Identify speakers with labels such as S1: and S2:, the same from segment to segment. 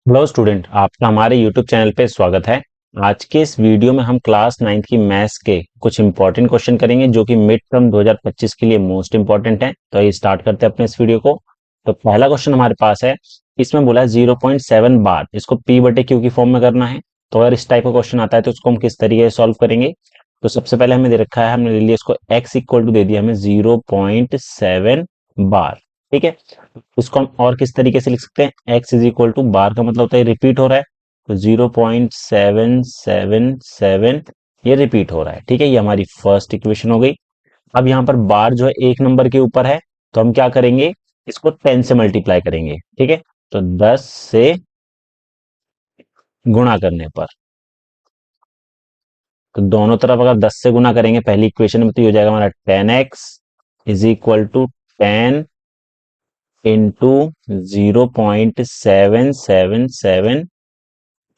S1: Hello student, आपका हमारे YouTube channel पे स्वागत है। आज के इस वीडियो में हम क्लास 9th की मैथ्स के कुछ इंपॉर्टेंट क्वेश्चन करेंगे जो कि मिड टर्म 2025 के लिए मोस्ट इंपॉर्टेंट है। तो ये स्टार्ट करते हैं अपने इस वीडियो को। तो पहला क्वेश्चन हमारे पास है, इसमें बोला है 0.7 बार इसको पी बटे क्यू की फॉर्म में करना है। तो अगर इस टाइप का क्वेश्चन आता है तो उसको हम किस तरीके से सॉल्व करेंगे। तो सबसे पहले हमें दे रखा है, हमने ले लिया इसको x इक्वल टू दे दिया हमें 0.7 बार। ठीक है, इसको हम और किस तरीके से लिख सकते हैं, x इज इक्वल टू बार का मतलब होता है रिपीट हो रहा है, तो 0.777 ये रिपीट हो रहा है। ठीक है, ये हमारी फर्स्ट इक्वेशन हो गई। अब यहाँ पर बार जो है एक नंबर के ऊपर है, तो हम क्या करेंगे, इसको 10 से मल्टीप्लाई करेंगे। ठीक है, तो 10 से गुणा करने पर, तो दोनों तरफ अगर 10 से गुणा करेंगे पहली इक्वेशन में, तो ये हो जाएगा हमारा 10x is equal to 10 into 0.777।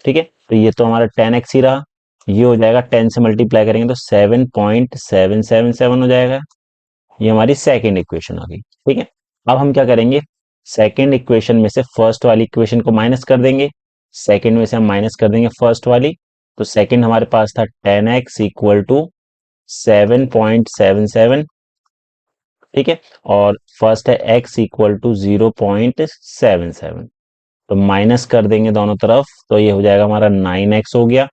S1: ठीक है, तो ये तो हमारा 10x ही रहा, ये हो जाएगा 10 से मल्टीप्लाई करेंगे तो 7.777 हो जाएगा। ये हमारी सेकेंड इक्वेशन आ गई। ठीक है, अब हम क्या करेंगे, सेकेंड इक्वेशन में से फर्स्ट वाली इक्वेशन को माइनस कर देंगे, सेकेंड में से हम माइनस कर देंगे फर्स्ट वाली। तो सेकेंड हमारे पास था 10x इक्वल टू 7.77। ठीक है, और फर्स्ट है x इक्वल टू 0.77, तो माइनस कर देंगे दोनों तरफ, तो ये हो जाएगा हमारा 9x हो गया,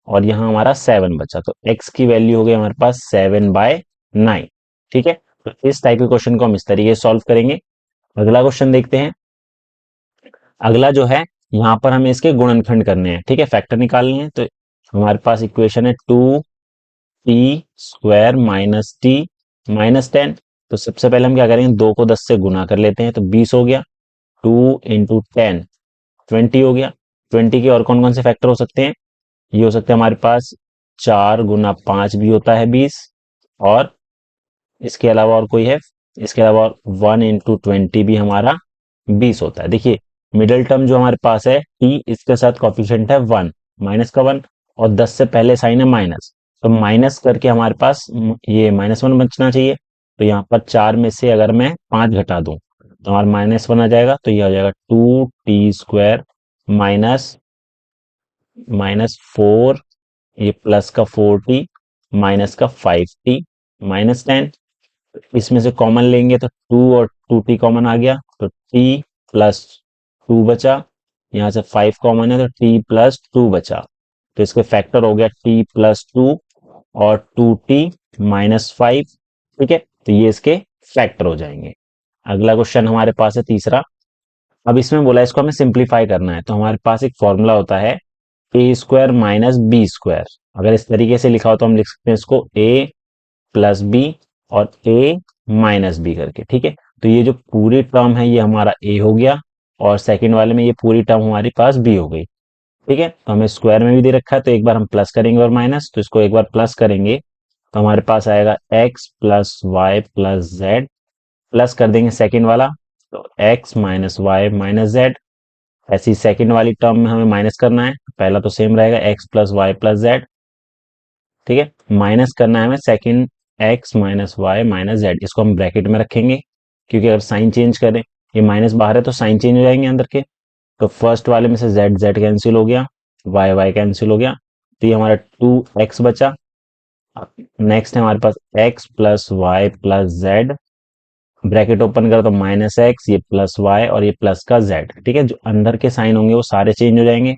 S1: और यहाँ हमारा 7 बचा, तो x की वैल्यू हो गई हमारे पास 7/9। ठीक है, तो इस टाइप के क्वेश्चन को हम इस तरीके से सॉल्व करेंगे। अगला क्वेश्चन देखते हैं। अगला जो है, यहाँ पर हमें इसके गुणनखंड करने हैं। ठीक है, फैक्टर निकालने हैं। तो हमारे पास इक्वेशन है 2t² माइनस टी माइनस 10। तो सबसे पहले हम क्या करेंगे, 2 को 10 से गुना कर लेते हैं, तो 20 हो गया। 2 × 10 20 हो गया। 20 के और कौन कौन से फैक्टर हो सकते हैं, ये हो सकता है हमारे पास 4 × 5 भी होता है 20, और इसके अलावा और कोई है, इसके अलावा 1 × 20 भी हमारा 20 होता है। देखिए, मिडिल टर्म जो हमारे पास है t, इसके साथ कॉफिशिएंट है 1, माइनस का 1, और 10 से पहले साइन है माइनस, तो माइनस करके हमारे पास ये -1 बचना चाहिए। तो यहाँ पर 4 में से अगर मैं 5 घटा दूं तो हमारा -1 आ जाएगा, तो ये हो जाएगा 2t² माइनस -4, ये प्लस का 4t माइनस का 5t माइनस 10। इसमें से कॉमन लेंगे तो 2 और 2t कॉमन आ गया, तो t प्लस 2 बचा। यहाँ से 5 कॉमन है तो t प्लस 2 बचा, तो इसके फैक्टर हो गया t प्लस 2 और 2t माइनस 5। ठीक है, तो ये इसके फैक्टर हो जाएंगे। अगला क्वेश्चन हमारे पास है तीसरा। अब इसमें बोला इसको हमें सिंप्लीफाई करना है, तो हमारे पास एक फॉर्मूला होता है a² माइनस b²। अगर इस तरीके से लिखा हो तो हम लिख सकते हैं इसको a प्लस बी और a माइनस बी करके। ठीक है, तो ये जो पूरी टर्म है ये हमारा a हो गया, और सेकंड वाले में ये पूरी टर्म हमारे पास b हो गई। ठीक है, तो हमें स्क्वायर में भी दे रखा है, तो एक बार हम प्लस करेंगे और माइनस, तो इसको एक बार प्लस करेंगे तो हमारे पास आएगा x plus y plus z, plus कर देंगे सेकंड वाला, तो x minus y minus z. ऐसी सेकंड वाली टर्म में हमें माइनस करना है, पहला तो सेम रहेगा x plus y plus z. ठीक है, माइनस करना है हमें second x minus y minus z, इसको हम ब्रैकेट में रखेंगे, क्योंकि अगर साइन चेंज करें, ये माइनस बाहर है तो साइन चेंज हो जाएंगे अंदर के। तो फर्स्ट वाले में से z z कैंसिल हो गया, y y कैंसिल हो गया, तो ये हमारा 2x बचा। नेक्स्ट है हमारे पास x plus y plus z, bracket open करो तो माइनस एक्स, ये प्लस वाई और ये प्लस का जेड। ठीक है, जो अंदर के साइन होंगे वो सारे चेंज हो जाएंगे।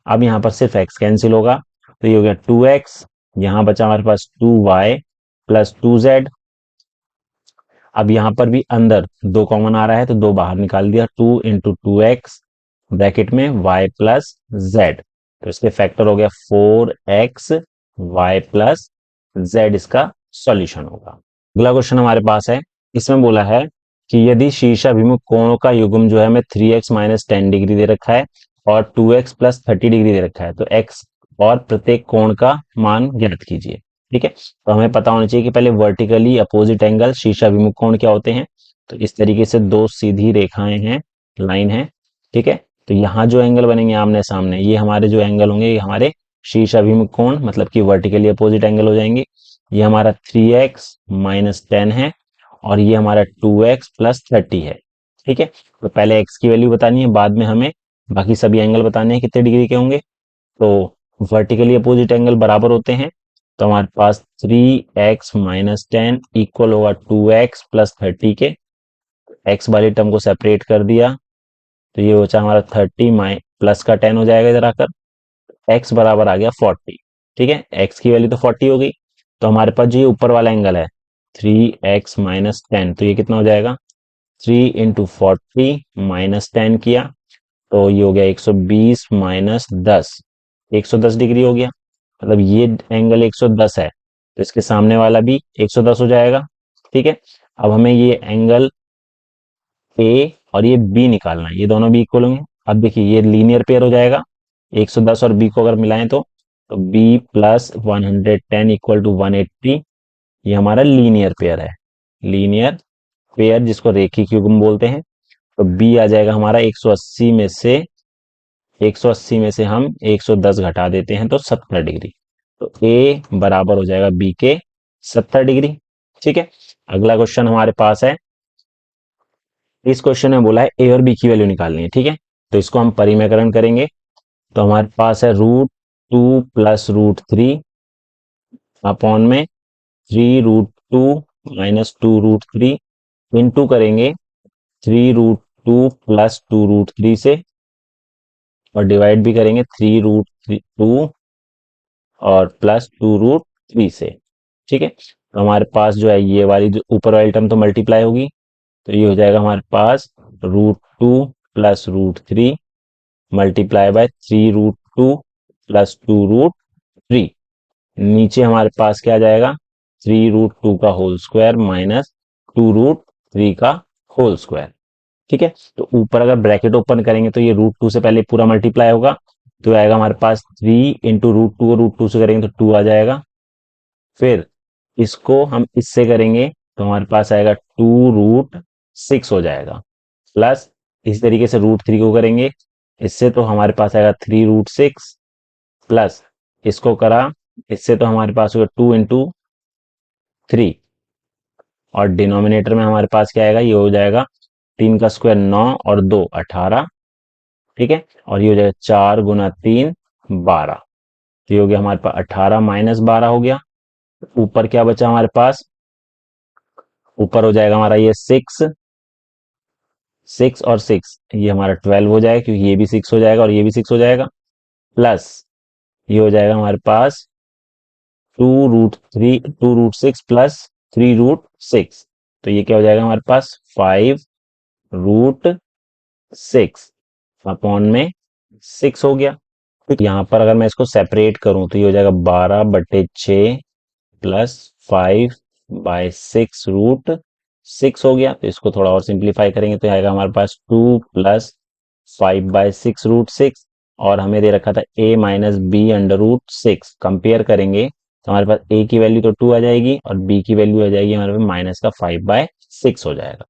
S1: अब यहाँ पर सिर्फ x कैंसिल होगा, तो ये हो गया 2x, यहाँ बचा हमारे पास 2y प्लस 2z। अब यहाँ पर भी अंदर 2 कॉमन आ रहा है तो 2 बाहर निकाल दिया, 2 × 2x ब्रैकेट में y प्लस z, तो इसके फैक्टर हो गया 4x y प्लस z, इसका सॉल्यूशन होगा। अगला क्वेश्चन हमारे पास है, इसमें बोला है कि यदि शीर्षाभिमुख कोणों का युग्म जो है हमें 3x माइनस 10 डिग्री दे रखा है और 2x प्लस 30 डिग्री दे रखा है, तो x और प्रत्येक कोण का मान ज्ञात कीजिए। ठीक है, तो हमें पता होना चाहिए कि पहले वर्टिकली अपोजिट एंगल शीर्षाभिमुख कोण क्या होते हैं। तो इस तरीके से 2 सीधी रेखाएं हैं, लाइन है। ठीक है, तो यहाँ जो एंगल बनेंगे आमने सामने, ये हमारे जो एंगल होंगे ये हमारे शीर्षाभिमुख कोण मतलब कि वर्टिकली अपोजिट एंगल हो जाएंगे। ये हमारा 3x माइनस 10 है और ये हमारा 2x प्लस 30 है। ठीक है, तो पहले x की वैल्यू बतानी है, बाद में हमें बाकी सभी एंगल बताने हैं कितने डिग्री के होंगे। तो वर्टिकली अपोजिट एंगल बराबर होते हैं, तो हमारे पास 3x माइनस 10 इक्वल होगा 2x प्लस 30 के। x वाली टर्म को सेपरेट कर दिया, तो ये बचा हमारा 30 प्लस का 10 हो जाएगा इधर आकर, x बराबर आ गया 40। ठीक है, x की वैल्यू तो 40 हो गई। तो हमारे पास जो ये ऊपर वाला एंगल है 3x माइनस 10, तो ये कितना हो जाएगा, 3 इंटू 40 माइनस 10 किया, तो ये हो गया 120 माइनस 10, 110 डिग्री हो गया। मतलब ये एंगल 110 है, तो इसके सामने वाला भी 110 हो जाएगा। ठीक है, अब हमें ये एंगल ए और ये बी निकालना है, ये दोनों भी इक्वल होंगे। अब देखिए ये लीनियर पेयर हो जाएगा, 110 और बी को अगर मिलाएं तो बी प्लस 110 इक्वल टू 180, ये हमारा लीनियर पेयर है। लीनियर पेयर जिसको रेखिक युग्म बोलते हैं। तो बी आ जाएगा हमारा 180 में से हम 110 घटा देते हैं तो 70 डिग्री। तो ए बराबर हो जाएगा बी के 70 डिग्री। ठीक है, अगला क्वेश्चन हमारे पास है, इस क्वेश्चन में बोला है ए और बी की वैल्यू निकालनी है। ठीक है, तो इसको हम परिमेयकरण करेंगे। तो हमारे पास है √2 प्लस √3 अपॉन में 3√2 माइनस 2√3 इंटू करेंगे 3√2 प्लस 2√3 से, और डिवाइड भी करेंगे 3√2 और प्लस 2√3 से। ठीक है, तो हमारे पास जो है ये वाली जो ऊपर वाली टर्म तो मल्टीप्लाई होगी, तो ये हो जाएगा हमारे पास √2 प्लस √3 मल्टीप्लाई बाय 3√2 प्लस 2√3। नीचे हमारे पास क्या आ जाएगा, 3√2 का होल स्क्वायर माइनस 2√3 का होल स्क्वायर। ठीक है, तो ऊपर अगर ब्रैकेट ओपन करेंगे तो ये √2 से पहले पूरा मल्टीप्लाई होगा, तो आएगा हमारे पास 3 इंटू √2 और √2 से करेंगे तो 2 आ जाएगा। फिर इसको हम इससे करेंगे तो हमारे पास आएगा 2√6 हो जाएगा, प्लस इस तरीके से √3 को करेंगे इससे तो हमारे पास आएगा 3√6, प्लस इसको करा इससे तो हमारे पास होगा 2 इंटू 3, और डिनोमिनेटर में हमारे पास क्या आएगा, ये हो जाएगा 3 का स्क्वायर 9 और 2 18। ठीक है, और ये हो जाएगा 4 गुना 3 12, तो ये हो गया हमारे पास 18 माइनस 12 हो गया। ऊपर क्या बचा हमारे पास, ऊपर हो जाएगा हमारा ये 6 और 6, ये हमारा 12 हो जाएगा क्योंकि ये भी 6 हो जाएगा और ये भी 6 हो जाएगा, प्लस ये हो जाएगा हमारे पास 2√6 प्लस 3√6, तो ये क्या हो जाएगा हमारे पास 5√6 अपॉन में 6 हो गया। तो यहाँ पर अगर मैं इसको सेपरेट करूं तो ये हो जाएगा 12/6 प्लस 5/6√6 हो गया। तो इसको थोड़ा और सिंप्लीफाई करेंगे तो आएगा हमारे पास 2 प्लस 5/6√6, और हमें दे रखा था a माइनस बी √6। कंपेयर करेंगे तो हमारे पास a की वैल्यू तो 2 आ जाएगी और b की वैल्यू आ जाएगी हमारे पास -5/6 हो जाएगा।